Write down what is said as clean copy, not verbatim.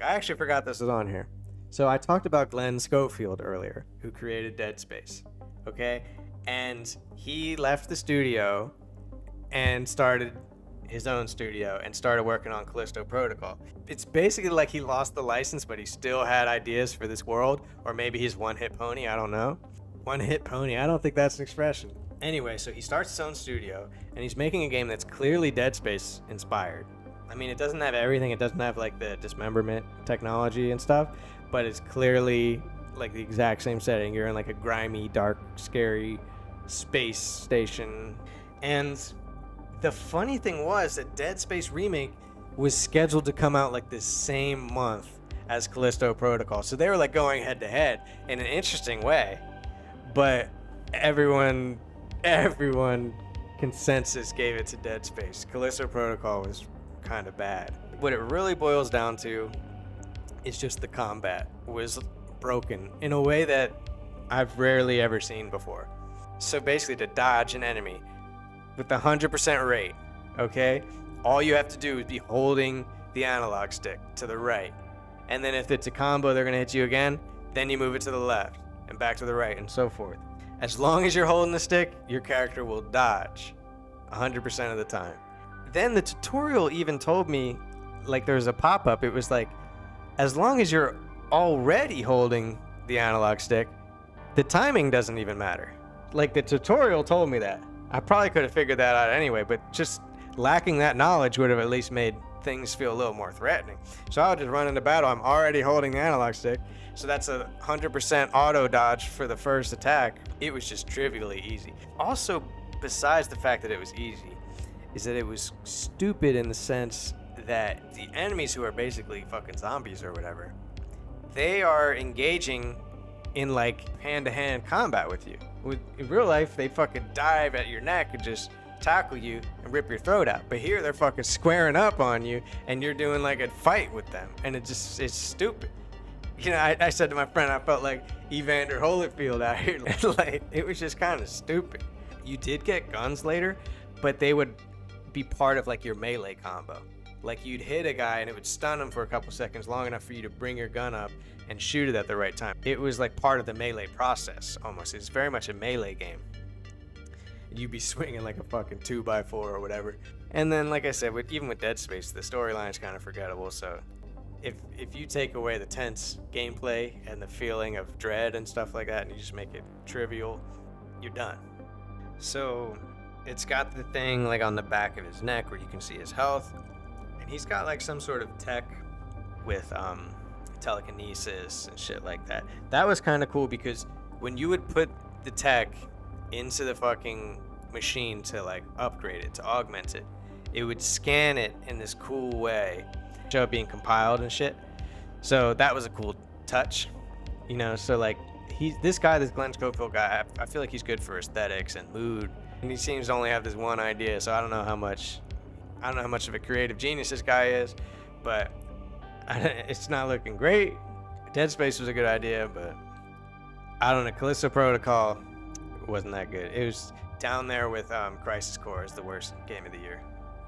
I actually forgot this was on here. So I talked about Glenn Schofield earlier, who created Dead Space. Okay? And he left the studio and started his own studio and started working on Callisto Protocol. It's basically like he lost the license, but he still had ideas for this world. Or maybe he's one-hit pony, I don't know. One-hit pony, I don't think that's an expression. Anyway, so he starts his own studio, and he's making a game that's clearly Dead Space inspired. I mean, it doesn't have everything. It doesn't have, like, the dismemberment technology and stuff, but it's clearly, like, the exact same setting. You're in, like, a grimy, dark, scary space station. And the funny thing was that Dead Space Remake was scheduled to come out, like, the same month as Callisto Protocol. So they were, like, going head-to-head in an interesting way. But everyone consensus gave it to Dead Space. Callisto Protocol was kind of bad. What it really boils down to is just the combat was broken in a way that I've rarely ever seen before. So basically, to dodge an enemy with the 100% rate, okay, all you have to do is be holding the analog stick to the right, and then if it's a combo, they're gonna hit you again, then you move it to the left and back to the right and so forth. As long as you're holding the stick, your character will dodge 100% of the time. Then the tutorial even told me, like, there was a pop-up. It was like, as long as you're already holding the analog stick, the timing doesn't even matter. Like, the tutorial told me that. I probably could have figured that out anyway, but just lacking that knowledge would have at least made things feel a little more threatening. So I would just run into battle. I'm already holding the analog stick, so that's a 100% auto dodge for the first attack. It was just trivially easy. Also, besides the fact that it was easy, is that it was stupid in the sense that the enemies, who are basically fucking zombies or whatever, they are engaging in, like, hand-to-hand combat with you. In real life, they fucking dive at your neck and just tackle you and rip your throat out. But here, they're fucking squaring up on you, and you're doing, like, a fight with them. And it's stupid. You know, I said to my friend, I felt like Evander Holyfield out here. Like, it was just kind of stupid. You did get guns later, but they would be part of, like, your melee combo. Like, you'd hit a guy and it would stun him for a couple seconds, long enough for you to bring your gun up and shoot it at the right time. It was like part of the melee process, almost. It's very much a melee game. You'd be swinging like a fucking 2x4 or whatever. And then, like I said, even with Dead Space, the storyline is kind of forgettable. So if you take away the tense gameplay and the feeling of dread and stuff like that, and you just make it trivial, you're done. So it's got the thing, like, on the back of his neck where you can see his health. And he's got, like, some sort of tech with telekinesis and shit like that. That was kind of cool, because when you would put the tech into the fucking machine to, like, upgrade it, to augment it, it would scan it in this cool way, show it being compiled and shit. So that was a cool touch, you know. So, like, this Glenn Schofield guy, I feel like he's good for aesthetics and mood, and he seems to only have this one idea. So I don't know how much of a creative genius this guy is, but it's not looking great. Dead Space was a good idea, but I don't know. Callisto Protocol wasn't that good. It was down there with Crisis Core as the worst game of the year.